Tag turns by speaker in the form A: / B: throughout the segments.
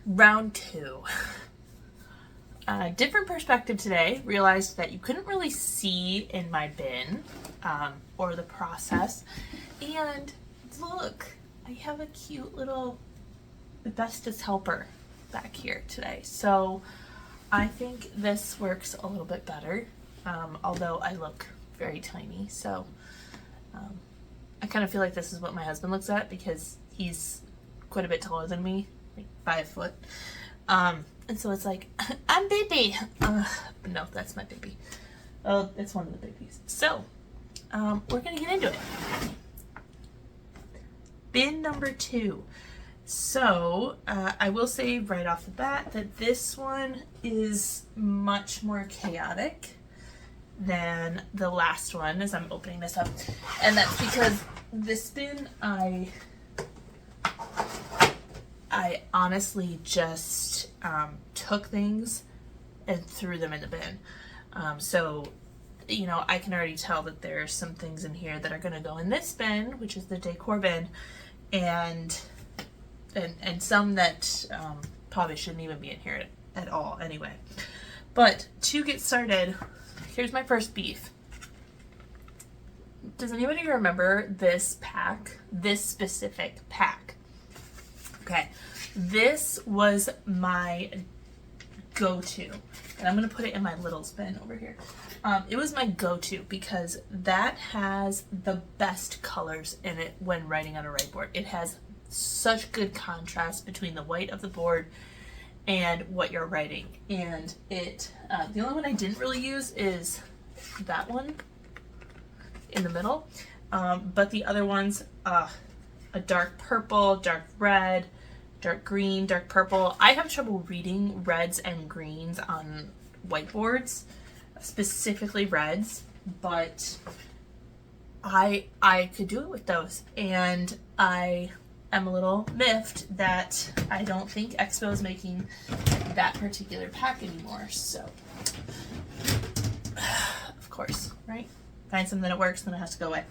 A: Round two. Different perspective today. Realized that you couldn't really see in my bin or the process. And look, I have a cute little bestest helper back here today. So I think this works a little bit better, although I look very tiny. So I kind of feel like this is what my husband looks at because he's quite a bit taller than me, like 5 foot. And so it's like, I'm baby. No, that's my baby. Oh, it's one of the babies. So we're gonna get into it. Bin number 2. So I will say right off the bat that this one is much more chaotic than the last one as I'm opening this up. And that's because this bin I honestly just took things and threw them in the bin. So, you know, I can already tell that there's some things in here that are going to go in this bin, which is the decor bin, and some that probably shouldn't even be in here at all anyway. But to get started, here's my first beef. Does anybody remember this pack? This specific pack? Okay, this was my go-to, and I'm gonna put it in my littles bin over here. It was my go-to because that has the best colors in it when writing on a whiteboard. It has such good contrast between the white of the board and what you're writing. And it, the only one I didn't really use is that one in the middle, but the other ones, a dark purple, dark red, dark green, dark purple. I have trouble reading reds and greens on whiteboards, specifically reds, but I could do it with those. And I am a little miffed that I don't think Expo is making that particular pack anymore. So, of course, right? Find something that works, then it has to go away.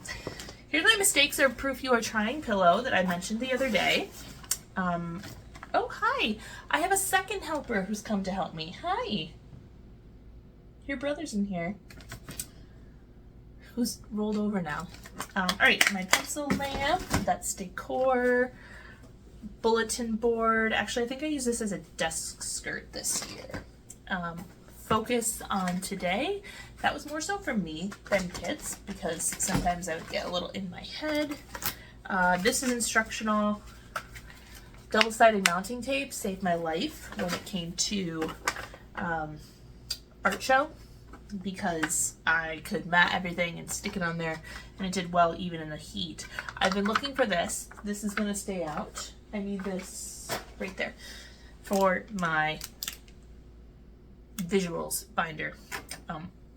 A: Here's my mistakes are proof you are trying pillow that I mentioned the other day. Oh, hi. I have a second helper who's come to help me. Hi. Your brother's in here. Who's rolled over now. All right, my pencil lamp. That's decor. Bulletin board. Actually, I think I use this as a desk skirt this year. Focus on today. That was more so for me than kids because sometimes I would get a little in my head. This is instructional. Double-sided mounting tape saved my life when it came to art show because I could mat everything and stick it on there and it did well even in the heat. I've been looking for this. This is going to stay out. I need this right there for my visuals binder.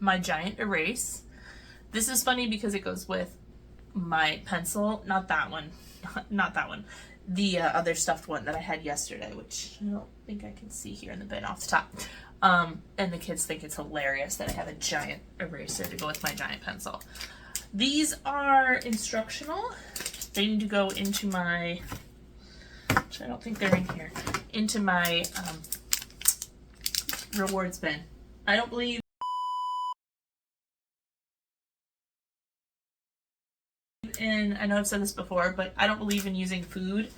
A: My giant erase. This is funny because it goes with my pencil, not that one, not that one. The other stuffed one that I had yesterday, which I don't think I can see here in the bin off the top. And the kids think it's hilarious that I have a giant eraser to go with my giant pencil. These are instructional. They need to go into my, which I don't think they're in here, into my rewards bin. I don't believe in, I know I've said this before, but I don't believe in using food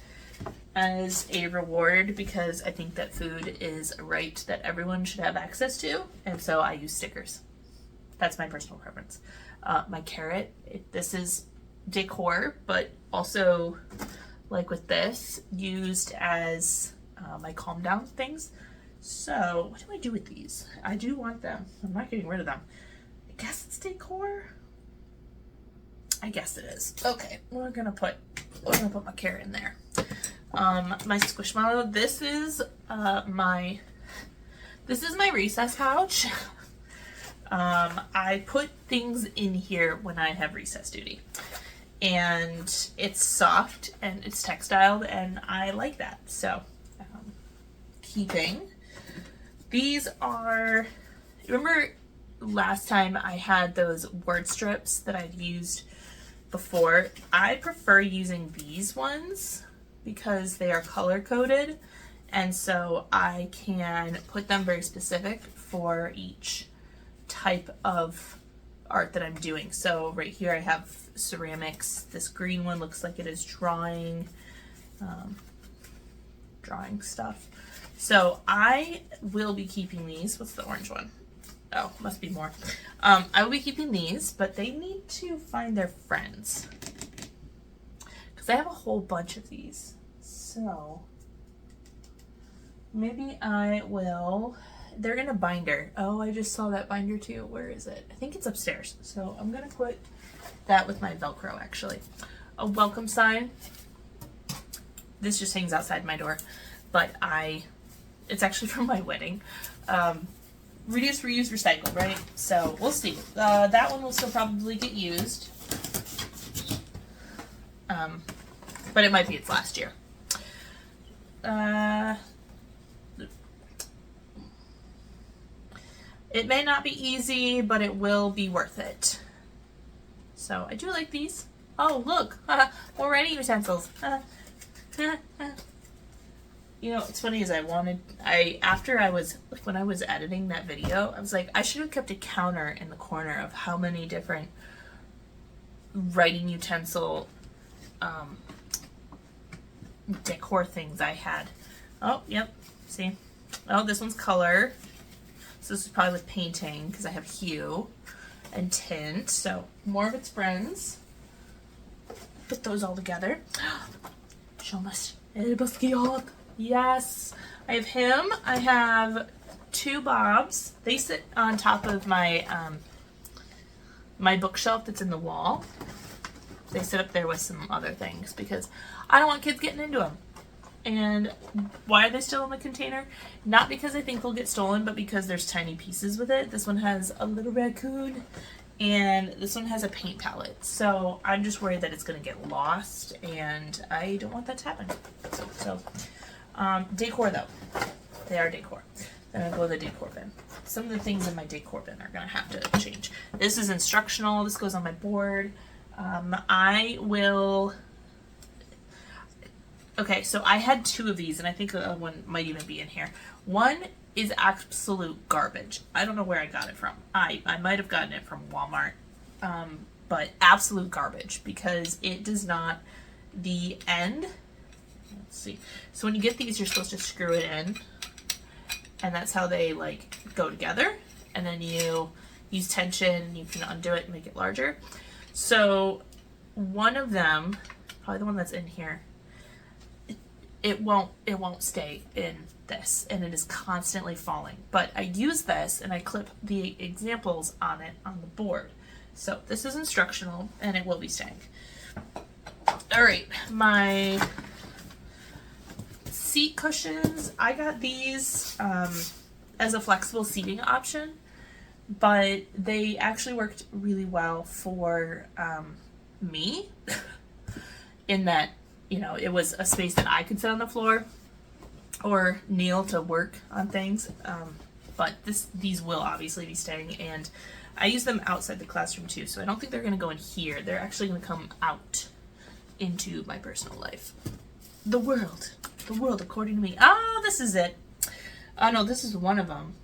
A: as a reward because I think that food is a right that everyone should have access to, and so I use stickers. That's my personal preference. My carrot, this is decor, but also, like with this, used as my calm down things. So, what do I do with these? I do want them. I'm not getting rid of them. I guess it's decor. I guess it is. Okay, we're gonna put my carrot in there. My Squishmallow. This is my recess pouch. I put things in here when I have recess duty, and it's soft and it's textiled, and I like that. So, keeping. These are. Remember last time I had those word strips that I'd used before? I prefer using these ones because they are color coded And so I can put them very specific for each type of art that I'm doing. So right here I have ceramics. This green one looks like it is drawing stuff. So I will be keeping these. What's the orange one? Oh, must be more. I will be keeping these, but they need to find their friends because I have a whole bunch of these. So maybe I will. They're in a binder. Oh, I just saw that binder too. Where is it? I think it's upstairs. So I'm gonna put that with my Velcro actually. A welcome sign. This just hangs outside my door, but it's actually from my wedding. Reduce, reuse, recycle, right? So we'll see. That one will still probably get used. But it might be its last year. It may not be easy, but it will be worth it. So I do like these. Oh, look, more writing utensils. You know, what's funny is when I was editing that video, I was like, I should have kept a counter in the corner of how many different writing utensil decor things I had. Oh, yep, see? Oh, this one's color. So this is probably with painting because I have hue and tint. So more of its friends. Put those all together. Yes, I have him. I have two Bobs. They sit on top of my my bookshelf that's in the wall. They sit up there with some other things because I don't want kids getting into them. And why are they still in the container? Not because I think they'll get stolen, but because there's tiny pieces with it. This one has a little raccoon, and this one has a paint palette. So I'm just worried that it's going to get lost, and I don't want that to happen. So decor though. They are decor. Then I'll go to the decor bin. Some of the things in my decor bin are going to have to change. This is instructional. This goes on my board. I will... Okay, so I had two of these, and I think one might even be in here. One is absolute garbage. I don't know where I got it from. I might have gotten it from Walmart, but absolute garbage because it does not, the end, let's see. So when you get these, you're supposed to screw it in, and that's how they like go together. And then you use tension, you can undo it and make it larger. So one of them, probably the one that's in here, it won't stay in this, and it is constantly falling. But I use this and I clip the examples on it on the board. So this is instructional and it will be staying. All right, my seat cushions, I got these as a flexible seating option, but they actually worked really well for me in that, you know, it was a space that I could sit on the floor or kneel to work on things. But these will obviously be staying, and I use them outside the classroom too. So I don't think they're going to go in here. They're actually going to come out into my personal life. The world according to me. Oh, this is it. Oh no, this is one of them.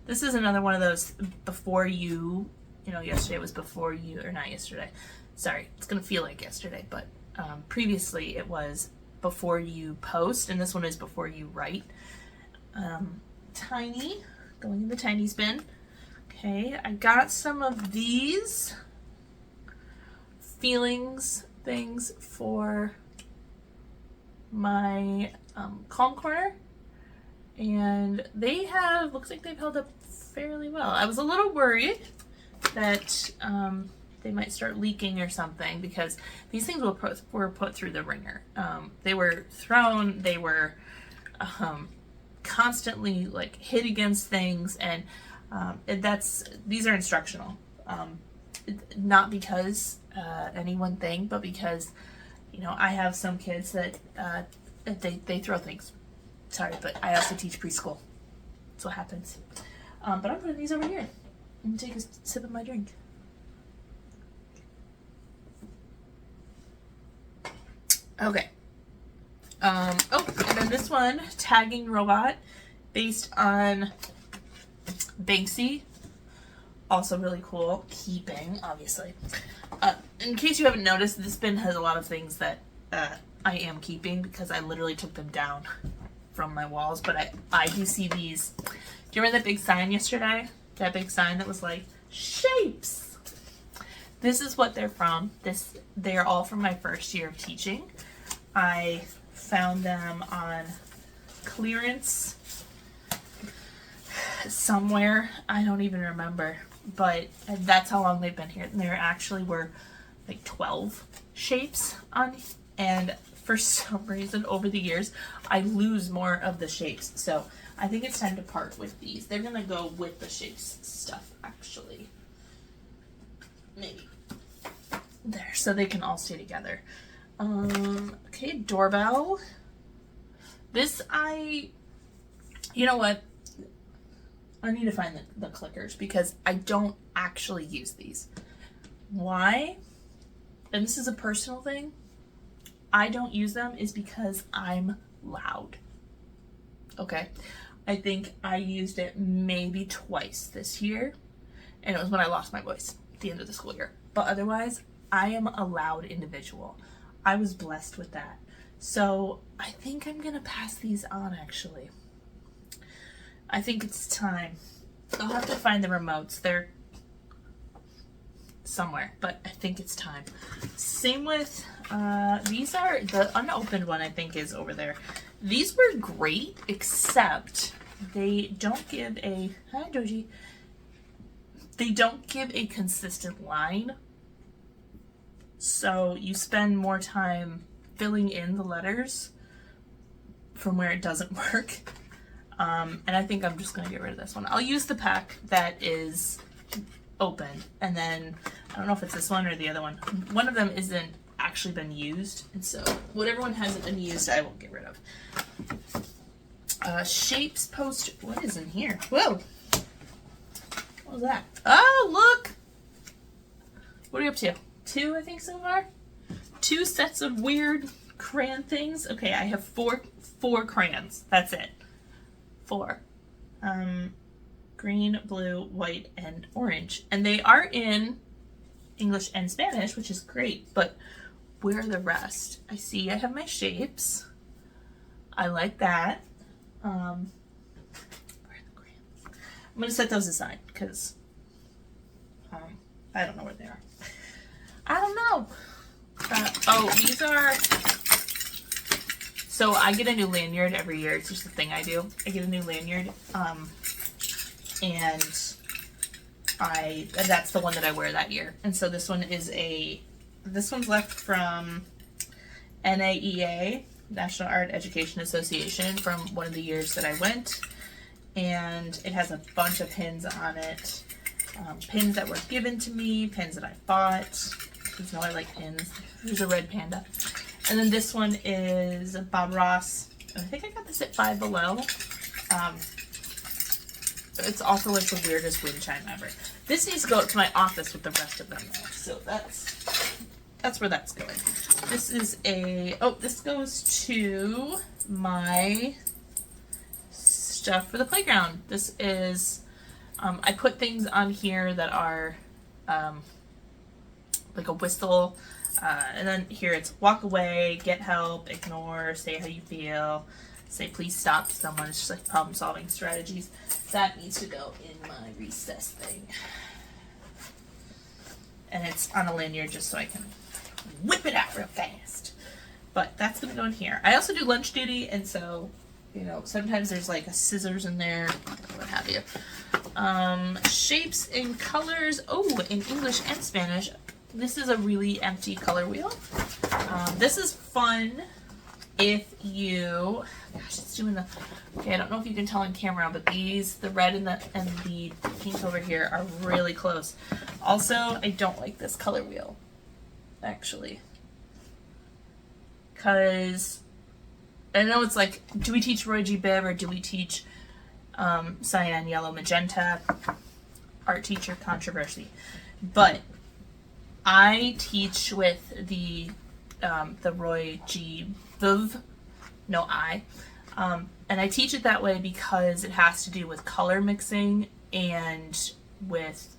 A: This is another one of those before you know, yesterday was before you, or not yesterday. Sorry, it's going to feel like yesterday, but previously it was before you post, and this one is before you write. Tiny, going in the tiny bin. Okay, I got some of these feelings things for my calm corner, and they have, looks like they've held up fairly well. I was a little worried that they might start leaking or something because these things were put through the ringer. They were thrown, they were constantly like hit against things, and these are instructional. Not because any one thing, but because, you know, I have some kids that they throw things. Sorry, but I also teach preschool. That's what happens. But I'm putting these over here. I'm gonna take a sip of my drink. Okay. Oh, and then this one, tagging robot, based on Banksy. Also really cool. Keeping, obviously. In case you haven't noticed, this bin has a lot of things that I am keeping because I literally took them down from my walls. But I do see these. Do you remember that big sign yesterday? That big sign that was like, shapes! This is what they're from. They're all from my first year of teaching. I found them on clearance somewhere. I don't even remember. But that's how long they've been here. And there actually were like 12 shapes on, and for some reason over the years I lose more of the shapes. So I think it's time to part with these. They're gonna go with the shapes stuff actually. Maybe. There, so they can all stay together. Okay, doorbell. This you know what? I need to find the clickers because I don't actually use these. Why? And this is a personal thing. I don't use them is because I'm loud. Okay. I think I used it maybe twice this year. And it was when I lost my voice at the end of the school year. But otherwise, I am a loud individual. I was blessed with that. So I think I'm going to pass these on actually. I think it's time. I'll have to find the remotes. They're somewhere, but I think it's time. Same with, these are, the unopened one I think is over there. These were great, except they don't give a, hi Doji, they don't give a consistent line. So you spend more time filling in the letters from where it doesn't work. And I think I'm just going to get rid of this one. I'll use the pack that is open. And then, I don't know if it's this one or the other one. One of them isn't actually been used. And so, whatever one hasn't been used, I will get rid of. Shapes post, what is in here? Whoa! What was that? Oh, look! What are you up to? 2, I think, so far? 2 sets of weird crayon things. Okay, I have four crayons. That's it. 4. Green, blue, white, and orange. And they are in English and Spanish, which is great, but where are the rest? I see I have my shapes. I like that. Where are the crayons? I'm going to set those aside because I don't know where they are. I don't know. Oh, these are... So I get a new lanyard every year. It's just a thing I do. I get a new lanyard, and that's the one that I wear that year. And so this one is this one's left from NAEA, National Art Education Association, from one of the years that I went, and it has a bunch of pins on it. Pins that were given to me, pins that I bought. You know I like pins. There's a red panda. And then this one is Bob Ross. I think I got this at Five Below. It's also like the weirdest wind chime ever. This needs to go up to my office with the rest of them though. So that's where that's going. This is this goes to my stuff for the playground. This is, I put things on here that are like a whistle. And then here it's walk away, get help, ignore, say how you feel, say please stop to someone. It's just like problem solving strategies. That needs to go in my recess thing. And it's on a lanyard just so I can whip it out real fast. But that's going to go in here. I also do lunch duty, and so, you know, sometimes there's like a scissors in there, what have you. Shapes and colors. Oh, in English and Spanish. This is a really empty color wheel. This is fun if you, gosh, it's doing the, okay, I don't know if you can tell on camera, but these, the red and the pink over here are really close. Also, I don't like this color wheel, actually. Because I know it's like, do we teach Roy G. Biv or do we teach cyan, yellow, magenta? Art teacher controversy. But I teach with the Roy G. Biv no I. And I teach it that way because it has to do with color mixing and with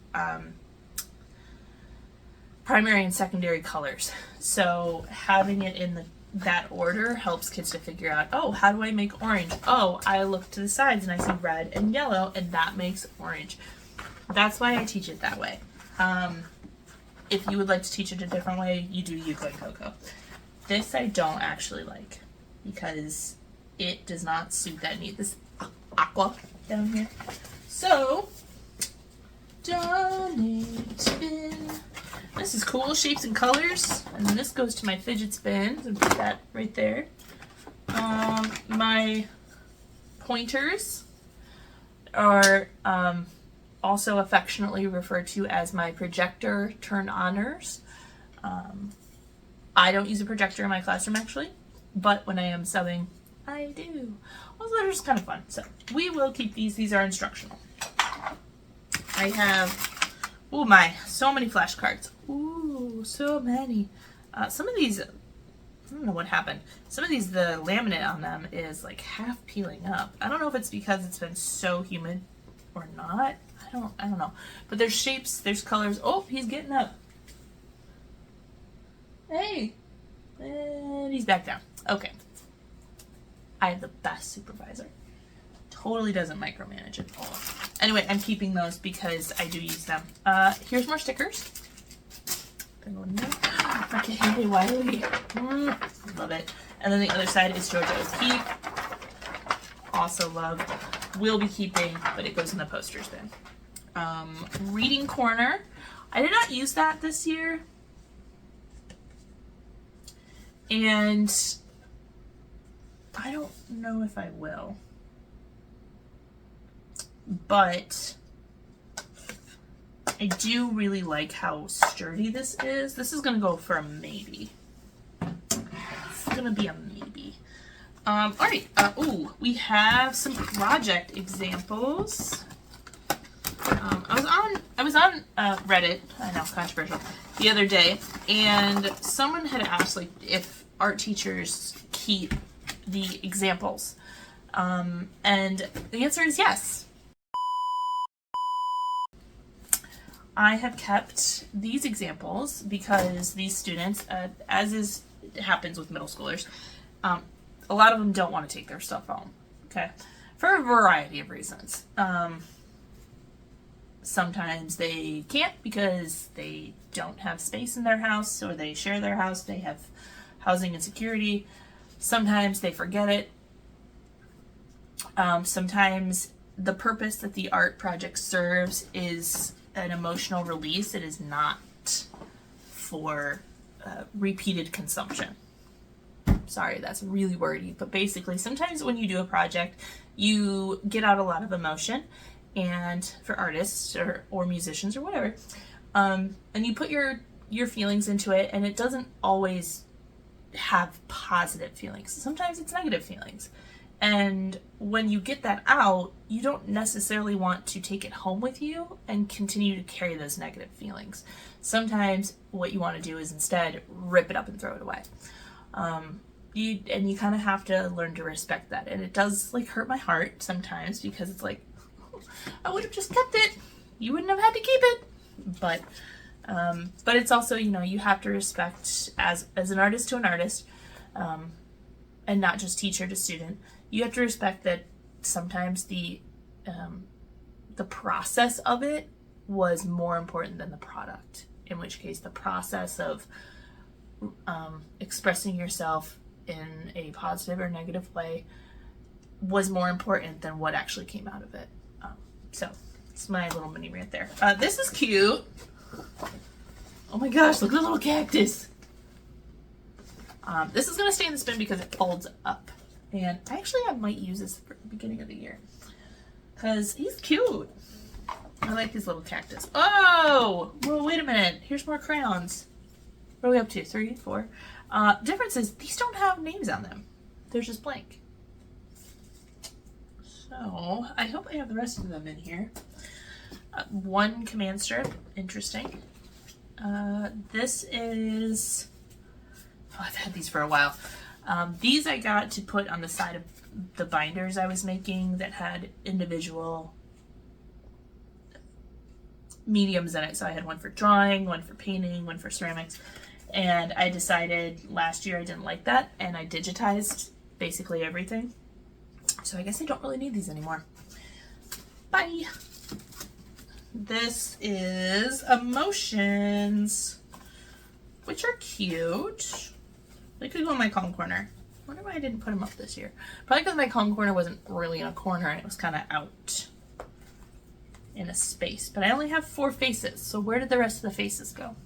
A: primary and secondary colors. So having it in that order helps kids to figure out, oh, how do I make orange? Oh, I look to the sides and I see red and yellow, and that makes orange. That's why I teach it that way. If you would like to teach it a different way, you do Yuko and Coco. This I don't actually like because it does not suit that need. This aqua down here. So, donate bin. This is cool, shapes and colors. And then this goes to my fidget spins and put that right there. My pointers are also affectionately referred to as my projector turn-oners. I don't use a projector in my classroom actually, but when I am subbing, I do. Also, they're just kind of fun. So we will keep these. These are instructional. I have, oh my, so many flashcards. Ooh, so many. Some of these, I don't know what happened. Some of these, the laminate on them is like half peeling up. I don't know if it's because it's been so humid or not. I don't know. But there's shapes, there's colors. Oh, he's getting up. Hey. And he's back down. Okay. I have the best supervisor. Totally doesn't micromanage at all. Anyway, I'm keeping those because I do use them. Here's more stickers. Okay, hey, Wiley. Love it. And then the other side is Georgia O'Keeffe. Also love. Will be keeping, but it goes in the posters bin. Reading corner. I did not use that this year. And I don't know if I will. But I do really like how sturdy this is. This is going to go for a maybe. It's going to be a maybe. All right. Ooh, we have some project examples. I was on Reddit, I know, controversial, the other day, and someone had asked like if art teachers keep the examples, and the answer is yes. I have kept these examples because these students, as happens with middle schoolers, a lot of them don't want to take their stuff home, okay, for a variety of reasons. Sometimes they can't because they don't have space in their house, or they share their house, they have housing insecurity. Sometimes they forget it. Sometimes the purpose that the art project serves is an emotional release. It is not for repeated consumption. Sorry, that's really wordy, but basically sometimes when you do a project, you get out a lot of emotion, and for artists or musicians or whatever, and you put your feelings into it, and it doesn't always have positive feelings. Sometimes it's negative feelings. And when you get that out, you don't necessarily want to take it home with you and continue to carry those negative feelings. Sometimes what you want to do is instead rip it up and throw it away. You kind of have to learn to respect that. And it does like hurt my heart sometimes because it's like, I would have just kept it. You wouldn't have had to keep it. But it's also, you have to respect as an artist to an artist, and not just teacher to student. You have to respect that sometimes the process of it was more important than the product. In which case, the process of expressing yourself in a positive or negative way was more important than what actually came out of it. So it's my little mini rant there. This is cute. Oh my gosh, look at the little cactus. This is going to stay in the spin because it folds up. And I might use this for the beginning of the year. Because he's cute. I like his little cactus. Oh! Well, wait a minute. Here's more crayons. What are we up to? 3, 4. Difference is these don't have names on them. They're just blank. So, I hope I have the rest of them in here. One command strip. Interesting. This is... Oh, I've had these for a while. These I got to put on the side of the binders I was making that had individual mediums in it. So I had one for drawing, one for painting, one for ceramics. And I decided last year I didn't like that, and I digitized basically everything. So I guess I don't really need these anymore. Bye! This is Emotions, which are cute. They could go in my calm corner. I wonder why I didn't put them up this year. Probably because my calm corner wasn't really in a corner and it was kind of out in a space. But I only have 4 faces, so where did the rest of the faces go?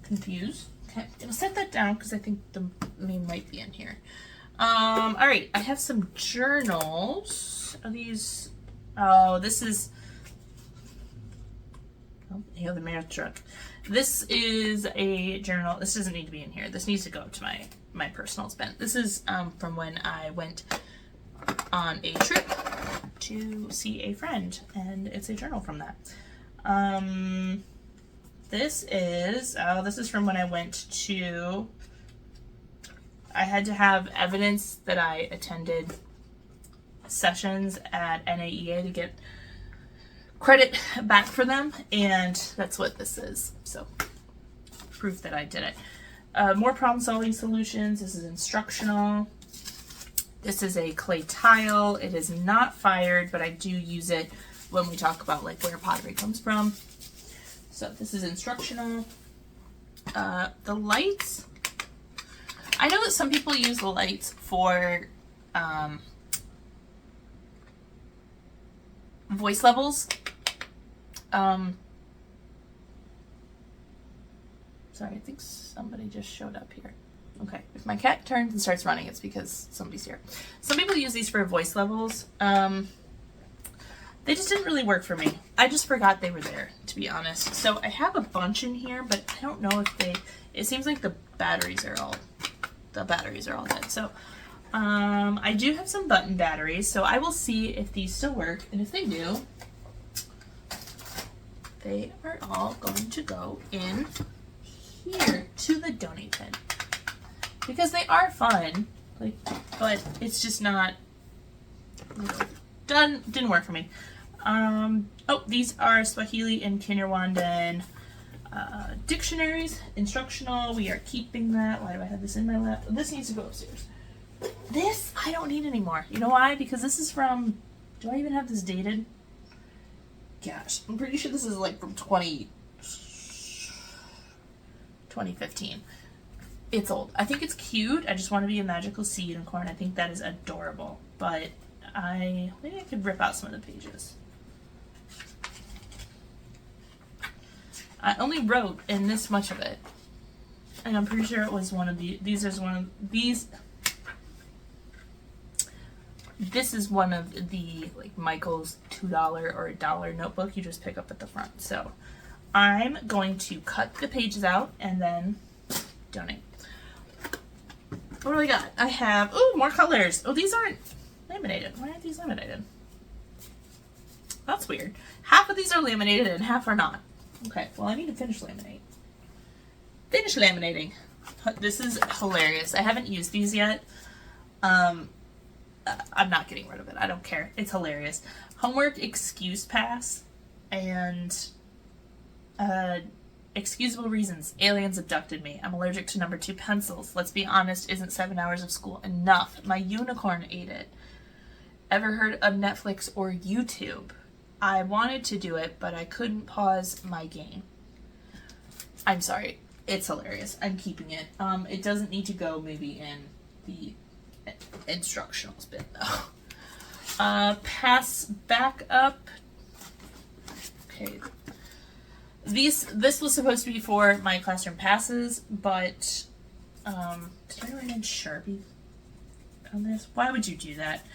A: Confused. Okay, I'm gonna set that down because I think the meme might be in here. All right, I have some journals. Are these? Oh, this is. Oh, the mail truck. This is a journal. This doesn't need to be in here. This needs to go to my personal spend. This is from when I went on a trip to see a friend, and it's a journal from that. This is from when I went to. I had to have evidence that I attended sessions at NAEA to get credit back for them, and that's what this is. So, proof that I did it. More problem-solving solutions. This is instructional. This is a clay tile. It is not fired, but I do use it when we talk about like where pottery comes from. So this is instructional. The lights. I know that some people use the lights for voice levels. Sorry, I think somebody just showed up here. Okay, if my cat turns and starts running, it's because somebody's here. Some people use these for voice levels. They just didn't really work for me. I just forgot they were there, to be honest. So I have a bunch in here, but I don't know if they, it seems like the batteries are all dead. So I do have some button batteries, so I will see if these still work. And if they do, they are all going to go in here to the donate bin. Because they are fun, like, but it's just not, didn't work for me. Oh, these are Swahili and Kinyarwandan dictionaries, instructional. We are keeping that. Why do I have this in my lap? This needs to go upstairs. This I don't need anymore. You know why? Because this is from, do I even have this dated? Gosh, I'm pretty sure this is like from 2015. It's old. I think it's cute. I just want to be a magical sea unicorn. I think that is adorable. But maybe I could rip out some of the pages. I only wrote in this much of it. And I'm pretty sure it was one of these. This is one of the like Michael's $2 or $1 notebook you just pick up at the front. So I'm going to cut the pages out and then donate. What do I got? I have, oh, more colors. Oh, these aren't laminated. Why aren't these laminated? That's weird. Half of these are laminated and half are not. Okay, well, I need to finish laminating. Finish laminating. This is hilarious. I haven't used these yet. I'm not getting rid of it. I don't care. It's hilarious. Homework excuse pass and excusable reasons. Aliens abducted me. I'm allergic to number 2 pencils. Let's be honest, isn't 7 hours of school enough? My unicorn ate it. Ever heard of Netflix or YouTube? I wanted to do it, but I couldn't pause my game. I'm sorry. It's hilarious. I'm keeping it. It doesn't need to go maybe in the instructionals bit though. Pass back up. Okay. This was supposed to be for my classroom passes, but did I write in Sharpie on this? Why would you do that?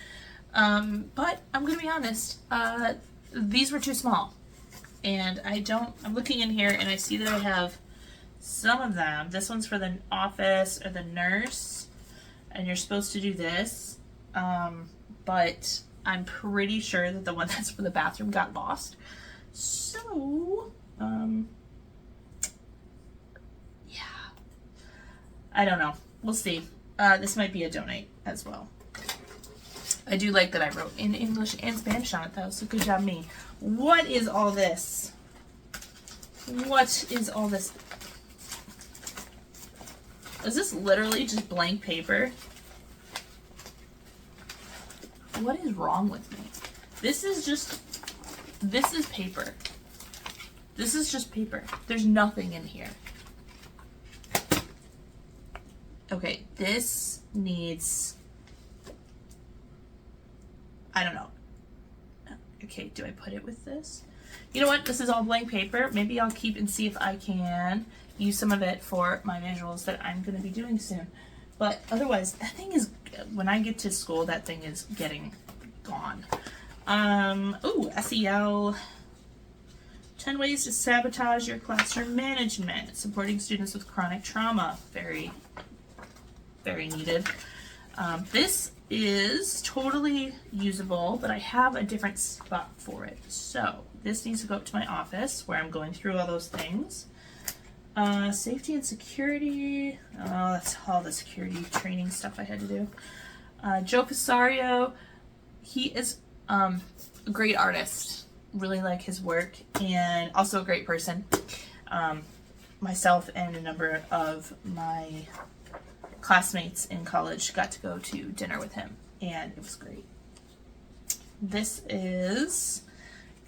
A: But I'm gonna be honest, these were too small. And I'm looking in here and I see that I have some of them. This one's for the office or the nurse, and you're supposed to do this. But I'm pretty sure that the one that's for the bathroom got lost. So, yeah. I don't know. We'll see. This might be a donate as well. I do like that I wrote in English and Spanish on it though, so good job me. What is all this? What is all this? Is this literally just blank paper? What is wrong with me? This is paper. This is just paper. There's nothing in here. Okay, this needs, I don't know. Okay, do I put it with this? You know what? This is all blank paper. Maybe I'll keep and see if I can use some of it for my visuals that I'm going to be doing soon. But otherwise, that thing is, when I get to school, that thing is getting gone. Ooh, SEL. 10 ways to sabotage your classroom management. Supporting students with chronic trauma. Very, very needed. This is totally usable, but I have a different spot for it. So this needs to go up to my office where I'm going through all those things. Safety and security. Oh, that's all the security training stuff I had to do. Joe Casario, he is a great artist. Really like his work, and also a great person. Myself and a number of my classmates in college got to go to dinner with him, and it was great. This is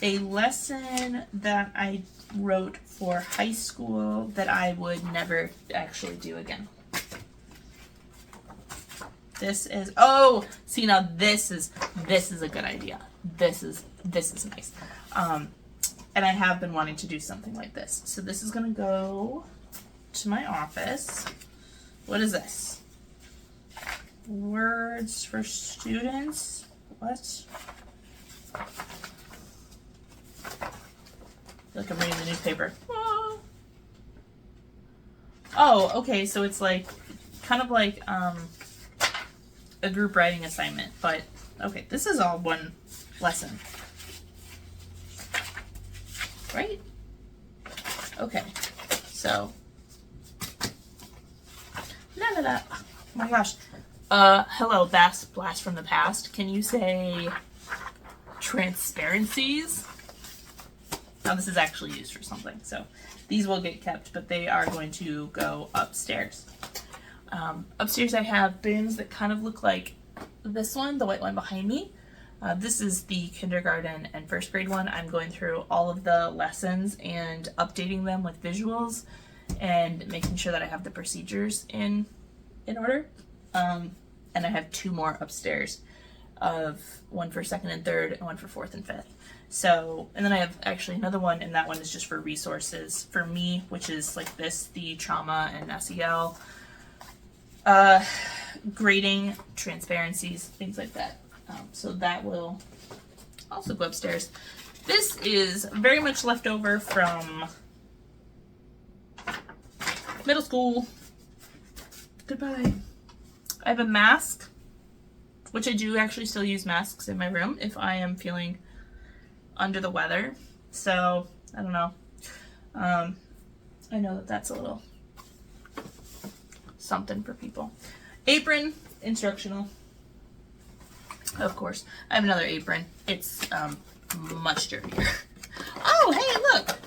A: a lesson that I wrote for high school that I would never actually do again. This is, oh, see now this is a good idea. This is nice. And I have been wanting to do something like this. So this is gonna go to my office. What is this? Words for students? What? I feel like I'm reading the newspaper. Oh, okay, so it's like, kind of like, a group writing assignment, but okay, this is all one lesson, right? Okay, so oh my gosh, hello, blast from the past. Can you say transparencies? Now this is actually used for something, so these will get kept, but they are going to go upstairs. Upstairs I have bins that kind of look like this one, the white one behind me. This is the kindergarten and first grade one. I'm going through all of the lessons and updating them with visuals and making sure that I have the procedures in order. And I have 2 more upstairs, of one for second and third and one for fourth and fifth. So, and then I have actually another one, and that one is just for resources for me, which is like this, the trauma and SEL. Grading, transparencies, things like that. So that will also go upstairs. This is very much left over from middle school. Goodbye. I have a mask, which I do actually still use masks in my room if I am feeling under the weather. So, I don't know. I know that that's a little something for people. Apron, instructional. Of course. I have another apron. It's much dirtier. Oh, hey, look.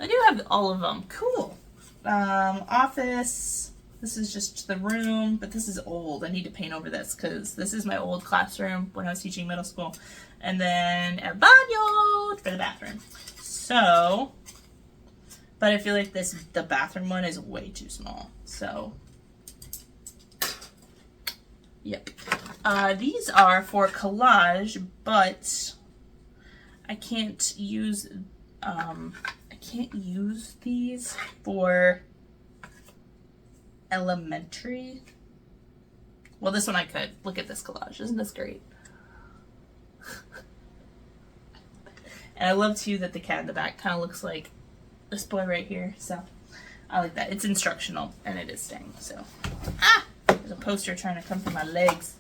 A: I do have all of them. Cool. Office. This is just the room, but this is old. I need to paint over this because this is my old classroom when I was teaching middle school. And then el baño for the bathroom. So, but I feel like the bathroom one is way too small. So, yep. These are for collage, but I can't use these for elementary. Well, this one I could. Look at this collage. Isn't this great? And I love too that the cat in the back kind of looks like this boy right here. So I like that. It's instructional and it is staying. So there's a poster trying to come from my legs.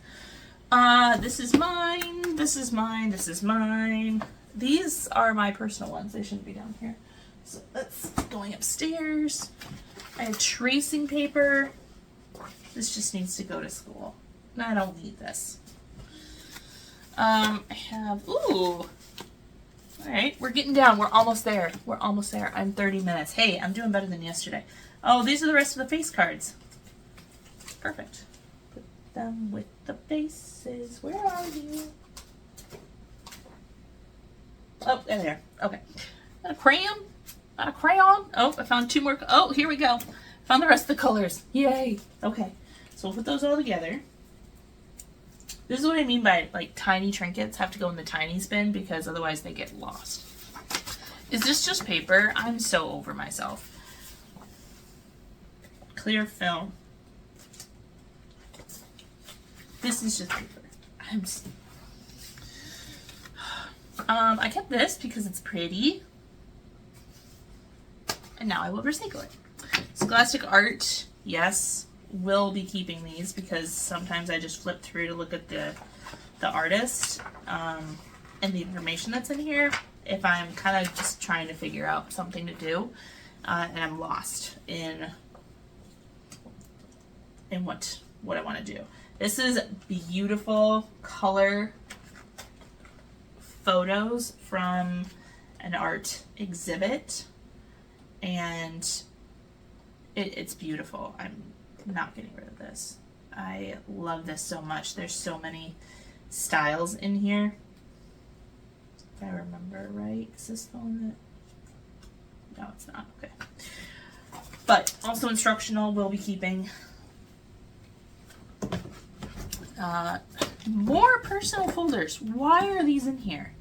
A: This is mine. This is mine. This is mine. These are my personal ones. They shouldn't be down here. So that's going upstairs. I have tracing paper. This just needs to go to school. I don't need this. I have, ooh. All right, we're getting down. We're almost there. We're almost there. I'm 30 minutes. Hey, I'm doing better than yesterday. Oh, these are the rest of the face cards. Perfect. Put them with the faces. Where are you? Oh, there they are. Okay. Got a crayon? Got a crayon? Oh, I found two more. Oh, here we go. Found the rest of the colors. Yay. Okay. So we'll put those all together. This is what I mean by, like, tiny trinkets have to go in the tiny bin because otherwise they get lost. Is this just paper? I'm so over myself. Clear film. This is just paper. I kept this because it's pretty. And now I will recycle it. Scholastic Art, yes. Will be keeping these because sometimes I just flip through to look at the artist and the information that's in here if I'm kind of just trying to figure out something to do and I'm lost in what I want to do. This is beautiful color photos from an art exhibit and it's beautiful. I'm not getting rid of this. I love this so much. There's so many styles in here. If I remember right. Is this the one that... No, it's not. Okay. But also instructional, we'll be keeping. More personal folders. Why are these in here?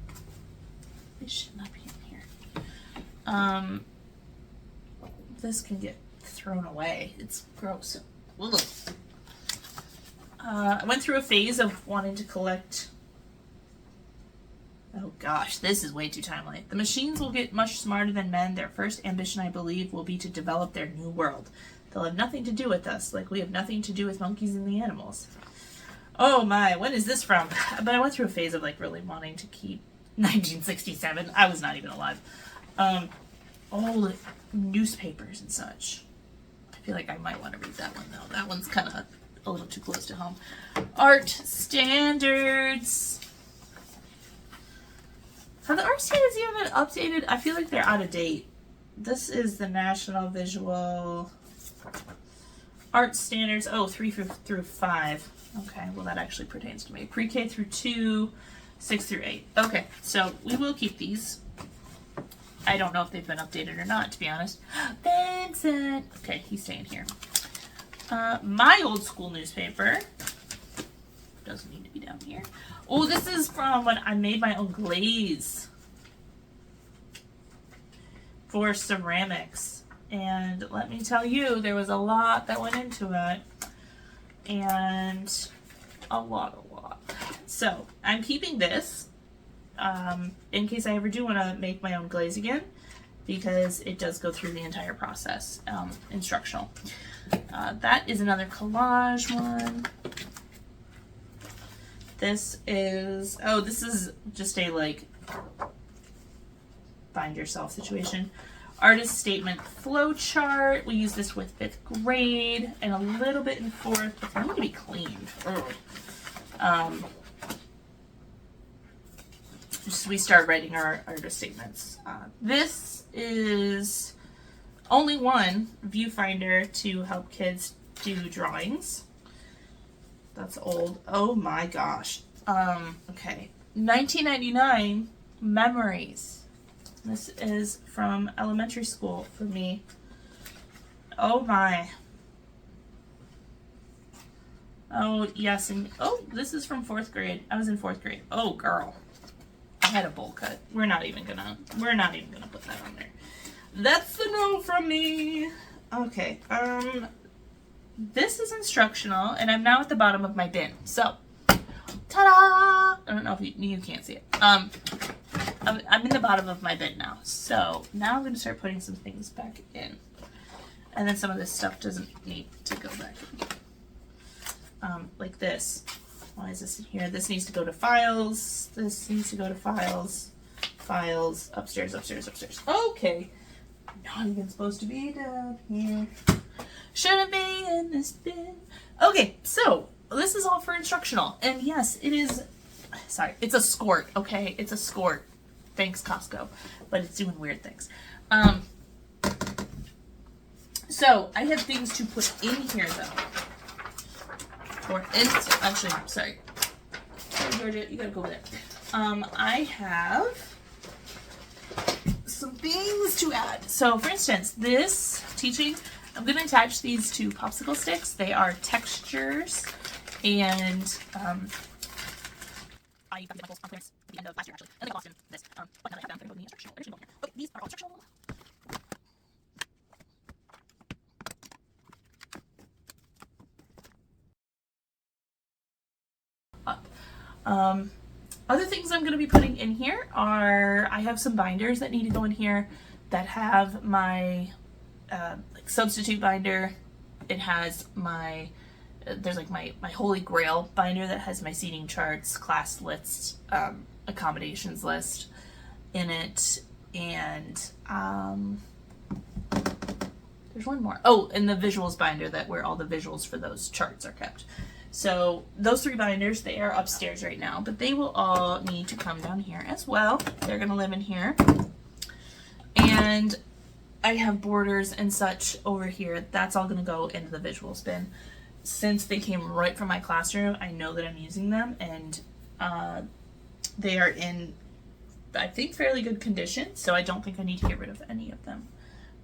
A: They should not be in here. This can get thrown away. It's gross. Ugh. I went through a phase of wanting to collect. Oh gosh, this is way too timely. The machines will get much smarter than men. Their first ambition, I believe, will be to develop their new world. They'll have nothing to do with us, like we have nothing to do with monkeys and the animals. Oh my, when is this from? But I went through a phase of like really wanting to keep 1967. I was not even alive. Old newspapers and such. I feel like I might want to read that one though. That one's kind of a little too close to home. Art standards. Have the art standards even been updated? I feel like they're out of date. This is the National Visual Art Standards. Oh, 3 through 5. Okay, well that actually pertains to me. Pre-K through 2, 6 through 8. Okay, so we will keep these. I don't know if they've been updated or not, to be honest. Vincent! Okay, he's staying here. My old school newspaper. Doesn't need to be down here. Oh, this is from when I made my own glaze for ceramics. And let me tell you, there was a lot that went into it. And a lot. So, I'm keeping this. In case I ever do want to make my own glaze again, because it does go through the entire process, instructional. That is another collage one. This is, oh, this is just a like find yourself situation. Artist statement flow chart. We use this with 5th grade and a little bit in 4th, but they need to be cleaned. Just we start writing our artist statements. This is only one viewfinder to help kids do drawings. That's old. Oh my gosh. Okay. 1999 memories. This is from elementary school for me. Oh my. Oh yes, and oh, this is from 4th grade. I was in 4th grade. Oh girl. I had a bowl cut. We're not even gonna put that on there. That's the no from me. Okay. This is instructional, and I'm now at the bottom of my bin. So, ta-da! I don't know if you can't see it. I'm in the bottom of my bin now. So now I'm gonna start putting some things back in, and then some of this stuff doesn't need to go back in. Like this. Why is this in here? This needs to go to files. This needs to go to files. Files. Upstairs. Okay. Not even supposed to be down here. Shouldn't be in this bin. Okay, so this is all for instructional. And yes, it is, sorry, it's a skort, okay? It's a skort. Thanks, Costco. But it's doing weird things. So I have things to put in here though. Or actually, sorry, Georgia, you gotta go over there. I have some things to add. So for instance, this teaching, I'm gonna attach these to popsicle sticks. They are textures, and I got these bubbles on clearance at the end of last year actually, and they got lost in this. But now that I have them, I'm gonna go in the instructional. They're actually here. Okay, these are all instructional. Other things I'm going to be putting in here are, I have some binders that need to go in here that have my like substitute binder. It has my, there's like my Holy Grail binder that has my seating charts, class list, accommodations list in it, and there's one more. Oh, and the visuals binder that where all the visuals for those charts are kept. So those 3 binders, they are upstairs right now, but they will all need to come down here as well. They're going to live in here. And I have borders and such over here. That's all going to go into the visuals bin. Since they came right from my classroom, I know that I'm using them, and they are in, I think, fairly good condition, so I don't think I need to get rid of any of them.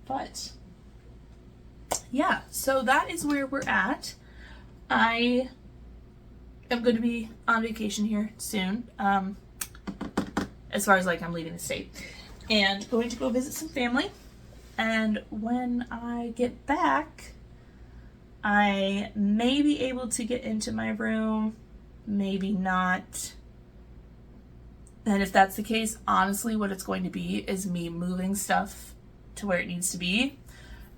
A: But yeah, so that is where we're at. I am going to be on vacation here soon, as far as like I'm leaving the state, and going to go visit some family. And when I get back, I may be able to get into my room, maybe not. And if that's the case, honestly, what it's going to be is me moving stuff to where it needs to be,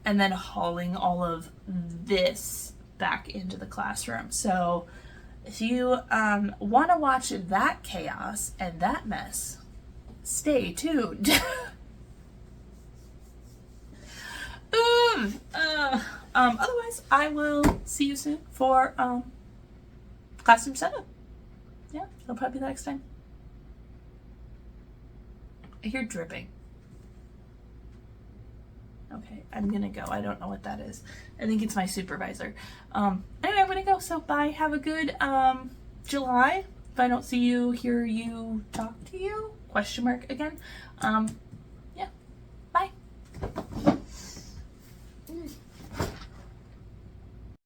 A: and then hauling all of this back into the classroom. So if you want to watch that chaos and that mess, stay tuned. Otherwise, I will see you soon for classroom setup. Yeah, it'll probably be the next time. I hear dripping. Okay, I'm gonna go. I don't know what that is. I think it's my supervisor. Anyway, I'm gonna go. So bye. Have a good July. If I don't see you, hear you, talk to you, question mark again.